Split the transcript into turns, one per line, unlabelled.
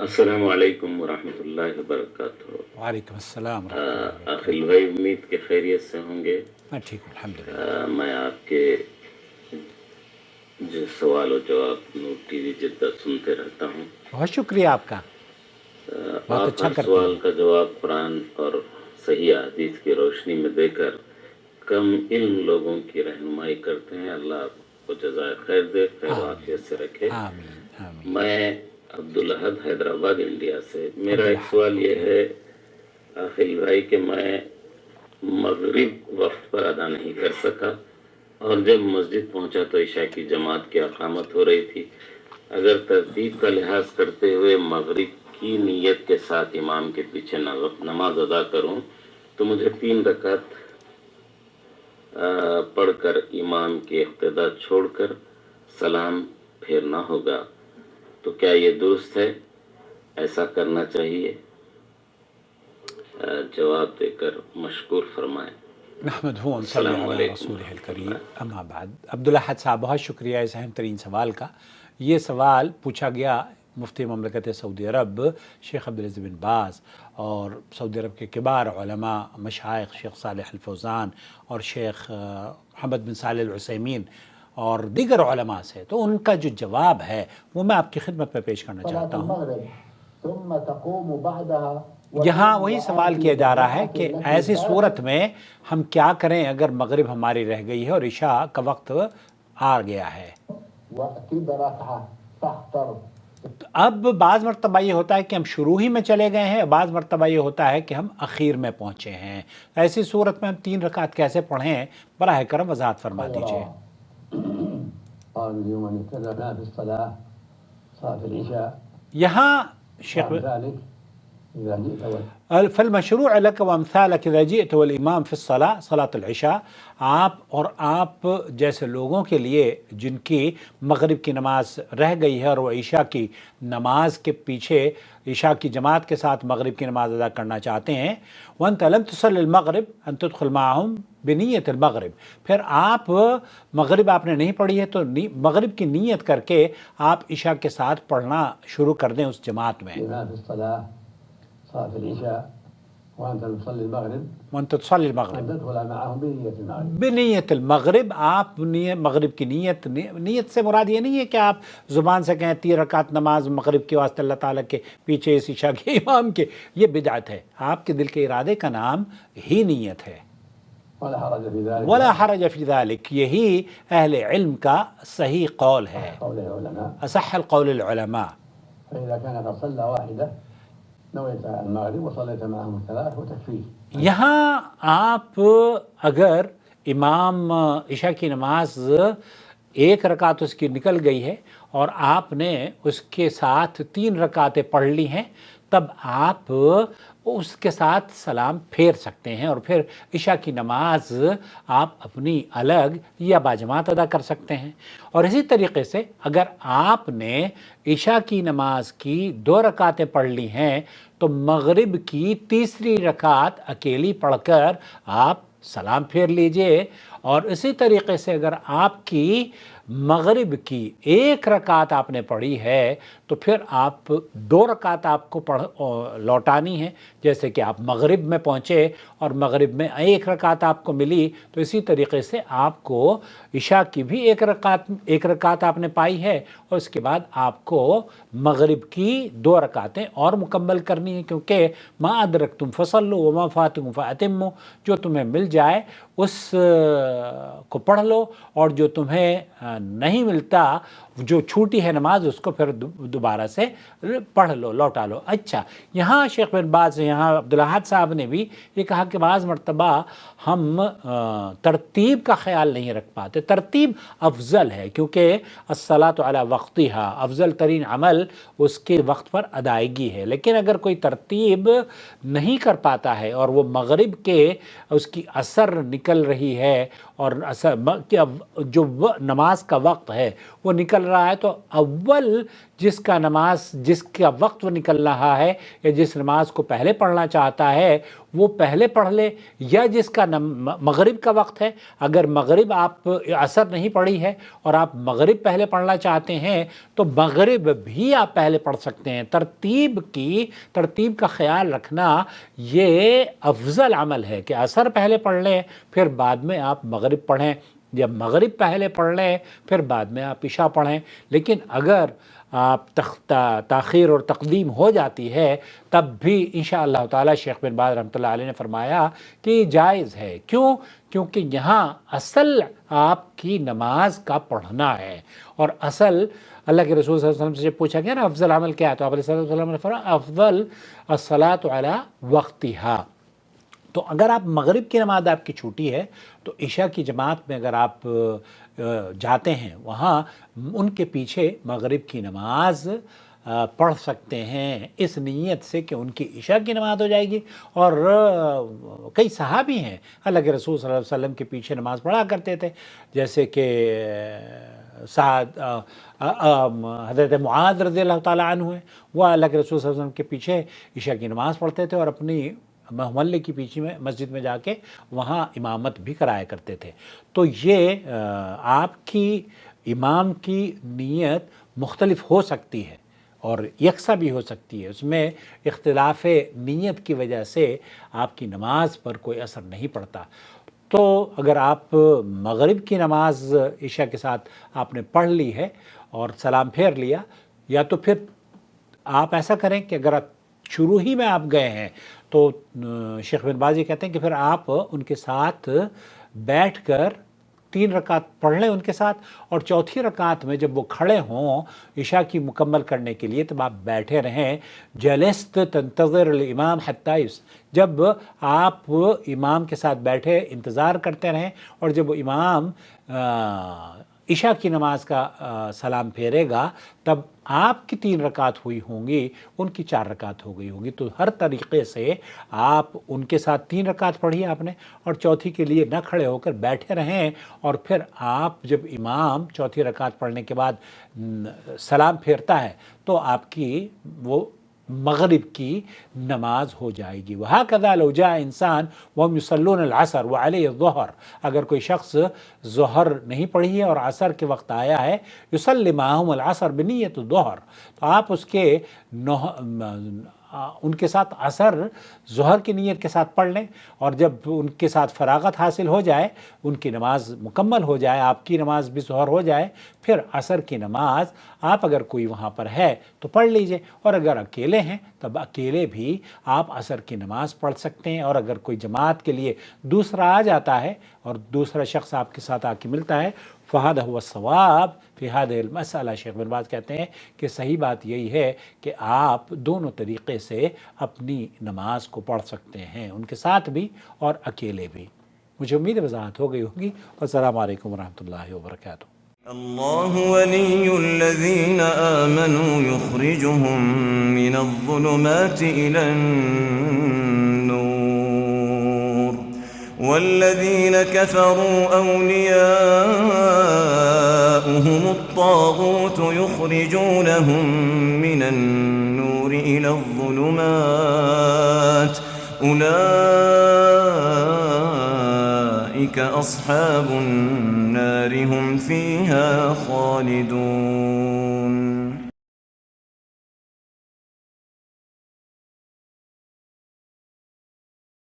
السلام علیکم ورحمۃ اللہ وبرکاتہ۔
وعلیکم السلام ورحمۃ اللہ
عاقل
وبرکاتہ۔
بھائی، امید کے خیریت سے ہوں گے۔
میں ٹھیک ہوں الحمدللہ۔
میں آپ کے جو سوال و جواب نور ٹی وی جدہ سنتے رہتا ہوں۔
بہت شکریہ آپ کا، بہت
آپ
اچھا
ہر
کرتے
سوال
ہیں۔
کا جواب قرآن اور صحیح حدیث کی روشنی میں دے کر کم علم لوگوں کی رہنمائی کرتے ہیں۔ اللہ آپ کو جزائے خیر دے، خیر و
آمین
عافیت سے رکھے۔
آمین آمین۔
میں عبدالاحد حیدرآباد انڈیا سے، میرا ایک
عبدالحد،
سوال یہ
اوکے۔
ہے عاقل بھائی کہ میں مغرب وقت پر ادا نہیں کر سکا، اور جب مسجد پہنچا تو عشاء کی جماعت کی اقامت ہو رہی تھی۔ اگر ترتیب کا لحاظ کرتے ہوئے مغرب کی نیت کے ساتھ امام کے پیچھے نماز ادا کروں تو مجھے 3 رکعت پڑھ کر امام کی اقتدا چھوڑ کر سلام پھیرنا ہوگا، تو کیا یہ درست ہے؟ ایسا کرنا چاہیے؟ جواب دے کر مشکور فرمائیں۔
نحمدہ و نصلی
السلام
علی
علیکم
رسولہ
ورحمۃ
الکریم،
اللہ۔
اما بعد۔ عبدالاحد صاحب بہت شکریہ اس اہم ترین سوال کا۔ یہ سوال پوچھا گیا مفتی مملکت سعودی عرب شیخ عبدالعزیز بن باز اور سعودی عرب کے کبار علماء مشائخ شیخ صالح الفوزان اور شیخ محمد بن صالح العثیمین اور دیگر علماء سے، تو ان کا جو جواب ہے وہ میں آپ کی خدمت میں پیش کرنا چاہتا ہوں۔
ثم تقوم بعدها
یہاں وہی سوال کیا جا رہا ہے کہ ایسی صورت میں ہم کیا کریں اگر مغرب ہماری رہ گئی ہے اور عشاء کا وقت آ گیا ہے۔
وأتي بركعة تحتر
اب بعض مرتبہ یہ ہوتا ہے کہ ہم شروع ہی میں چلے گئے ہیں، بعض مرتبہ یہ ہوتا ہے کہ ہم اخیر میں پہنچے ہیں۔ ایسی صورت میں ہم 3 رکعت کیسے پڑھیں؟ براہ کرم وضاحت فرما دیجئے۔
قال اليوم من ابتدأ في الصلاة صلاة العشاء
یہاں شیخ
ذلك إذا جئت
فالمشروع لك وامثالك اذا جئت والامام في الصلاة صلاة العشاء، آپ جیسے لوگوں کے لیے جن کی مغرب کی نماز رہ گئی ہے اور وہ عشاء کی نماز کے پیچھے عشاء کی جماعت کے ساتھ مغرب کی نماز ادا کرنا چاہتے ہیں، وانت لم تصل المغرب ان تدخل معهم بنیت المغرب، پھر آپ مغرب آپ نے نہیں پڑھی ہے تو مغرب کی نیت کر کے آپ عشاء کے ساتھ پڑھنا شروع کر دیں اس جماعت میں۔
الإمام في الصلاة صلاة العشاء وأنت تصلي المغرب
وانت تصلي المغرب
أن تدخل معهم بنية المغرب
بنیت المغرب، آپ مغرب کی نیت سے مراد یہ نہیں ہے کہ آپ زبان سے کہیں 3 رکعت نماز مغرب کے واسطے اللہ تعالیٰ کے پیچھے اس عشاء کے امام کے، یہ بدعت ہے۔ آپ کے دل کے ارادے کا نام ہی نیت ہے۔
ولا حرج في ذلك
ولا حرج فی ذلک، یہی اہل علم کا صحیح قول ہے،
قول العلماء.
اصح القول العلماء۔
فإذا كان قد صلى واحدة نويت المغرب وصليت معهم 3 وتكفيه.
یہاں آپ اگر امام عشاء کی نماز 1 رکعت اس کی نکل گئی ہے اور آپ نے اس کے ساتھ 3 رکعتیں پڑھ لی ہیں، تب آپ اس کے ساتھ سلام پھیر سکتے ہیں اور پھر عشاء کی نماز آپ اپنی الگ یا باجماعت ادا کر سکتے ہیں۔ اور اسی طریقے سے اگر آپ نے عشاء کی نماز کی 2 رکعتیں پڑھ لی ہیں تو مغرب کی 3ری رکعت اکیلی پڑھ کر آپ سلام پھیر لیجئے، اور اسی طریقے سے اگر آپ کی مغرب کی 1 رکعت آپ نے پڑھی ہے تو پھر آپ 2 رکعت آپ کو لوٹانی ہے، جیسے کہ آپ مغرب میں پہنچے اور مغرب میں 1 رکعت آپ کو ملی، تو اسی طریقے سے آپ کو عشاء کی بھی 1 رکعت آپ نے پائی ہے، اور اس کے بعد آپ کو مغرب کی 2 رکعتیں اور مکمل کرنی ہیں، کیونکہ ما ادرکتم فصلوا وما فاتکم فاتموا، جو تمہیں مل جائے اس کو پڑھ لو، اور جو تمہیں نہیں ملتا، جو چھوٹی ہے نماز، اس کو پھر دوبارہ سے پڑھ لو، لوٹا لو۔ اچھا، یہاں شیخ بن باز، یہاں عبدالاحد صاحب نے بھی یہ کہا کہ بعض مرتبہ ہم ترتیب کا خیال نہیں رکھ پاتے۔ ترتیب افضل ہے، کیونکہ الصلاۃ علی وقتہا، افضل ترین عمل اس کے وقت پر ادائیگی ہے، لیکن اگر کوئی ترتیب نہیں کر پاتا ہے اور وہ مغرب کے اس کی اثر نکل رہی ہے اور جو نماز کا وقت ہے وہ نکل رہا ہے، تو اول جس کا وقت وہ نکل رہا ہے یا جس نماز کو پہلے پڑھنا چاہتا ہے وہ پہلے پڑھ لے، یا جس کا مغرب کا وقت ہے، اگر مغرب آپ عصر نہیں پڑھی ہے اور آپ مغرب پہلے پڑھنا چاہتے ہیں تو مغرب بھی آپ پہلے پڑھ سکتے ہیں۔ ترتیب کا خیال رکھنا یہ افضل عمل ہے کہ عصر پہلے پڑھ لیں پھر بعد میں آپ مغرب پڑھیں، یا مغرب پہلے پڑھ لیں پھر بعد میں آپ عشاء پڑھیں۔ لیکن اگر آپ تاخیر اور تقدیم ہو جاتی ہے تب بھی انشاءاللہ تعالی شیخ بن باز رحمۃ اللہ علیہ نے فرمایا کہ یہ جائز ہے۔ کیوں؟ کیونکہ یہاں اصل آپ کی نماز کا پڑھنا ہے، اور اصل اللہ کے رسول صلی اللہ علیہ وسلم سے پوچھا گیا نا افضل عمل کیا ہے، تو آپ علیہ وسلم نے فرمایا افضل الصلاۃ علی وقتہا۔ تو اگر آپ مغرب کی نماز آپ کی چھوٹی ہے تو عشاء کی جماعت میں اگر آپ جاتے ہیں وہاں ان کے پیچھے مغرب کی نماز پڑھ سکتے ہیں، اس نیت سے کہ ان کی عشاء کی نماز ہو جائے گی۔ اور کئی صحابی ہیں اللہ کے رسول صلی اللہ علیہ وسلم کے پیچھے نماز پڑھا کرتے تھے، جیسے کہ حضرت معاذ رضی اللہ تعالیٰ عنہ ہیں، وہ اللہ کے رسول صلی اللہ علیہ وسلم کے پیچھے عشاء کی نماز پڑھتے تھے اور اپنی محلے کی پیچھے میں مسجد میں جا کے وہاں امامت بھی کرایا کرتے تھے۔ تو یہ آپ کی امام کی نیت مختلف ہو سکتی ہے اور یکساں بھی ہو سکتی ہے، اس میں اختلاف نیت کی وجہ سے آپ کی نماز پر کوئی اثر نہیں پڑتا۔ تو اگر آپ مغرب کی نماز عشاء کے ساتھ آپ نے پڑھ لی ہے اور سلام پھیر لیا، یا تو پھر آپ ایسا کریں کہ اگر آپ شروع ہی میں آپ گئے ہیں تو شیخ بن باز یہ کہتے ہیں کہ پھر آپ ان کے ساتھ بیٹھ کر 3 رکعت پڑھ لیں ان کے ساتھ، اور چوتھی رکعت میں جب وہ کھڑے ہوں عشاء کی مکمل کرنے کے لیے تب آپ بیٹھے رہیں۔ جلست تنتظر الامام حتی جب آپ امام کے ساتھ بیٹھے انتظار کرتے رہیں، اور جب وہ امام عشاء کی نماز کا سلام پھیرے گا تب آپ کی 3 رکعت ہوئی ہوں گی، ان کی 4 رکعت ہو گئی ہوں گی۔ تو ہر طریقے سے آپ ان کے ساتھ 3 رکعت پڑھیے آپ نے، اور چوتھی کے لیے نہ کھڑے ہو کر بیٹھے رہیں، اور پھر آپ جب امام چوتھی رکعت پڑھنے کے بعد سلام پھیرتا ہے تو آپ کی وہ مغرب کی نماز ہو جائے گی۔ وَهَكَذَا لَوْ جَاءَ إِنسان وَهُمْ يُصَلُّونَ الْعَصْرَ وَعَلَيْهِ الظُّهْرُ، اگر کوئی شخص ظہر نہیں پڑھی ہے اور عصر کے وقت آیا ہے، يُصَلِّ مَعَهُمُ الْعَصْرَ بِنِيَّةِ الظُّهْرِ، تو آپ اس کے ان کے ساتھ عصر ظہر کی نیت کے ساتھ پڑھ لیں، اور جب ان کے ساتھ فراغت حاصل ہو جائے، ان کی نماز مکمل ہو جائے، آپ کی نماز بھی ظہر ہو جائے، پھر عصر کی نماز آپ اگر کوئی وہاں پر ہے تو پڑھ لیجئے، اور اگر اکیلے ہیں تب اکیلے بھی آپ عصر کی نماز پڑھ سکتے ہیں۔ اور اگر کوئی جماعت کے لیے دوسرا آ جاتا ہے اور دوسرا شخص آپ کے ساتھ آ کے ملتا ہے، فَهَذَا هُوَ الصَّوَابُ فِي هَذِهِ الْمَسْأَلَةِ، شیخ بن باز کہتے ہیں کہ صحیح بات یہی ہے کہ آپ دونوں طریقے سے اپنی نماز کو پڑھ سکتے ہیں، ان کے ساتھ بھی اور اکیلے بھی۔ مجھے امید وضاحت ہو گئی ہوگی۔ السلام علیکم ورحمۃ اللہ وبرکاتہ۔
الله ولي الذين آمنوا يخرجهم من الظلمات إلى النور والذين كفروا أولياؤهم الطاغوت يخرجونهم من النور إلى الظلمات أولئك أصحاب النار هم فيها خالدون۔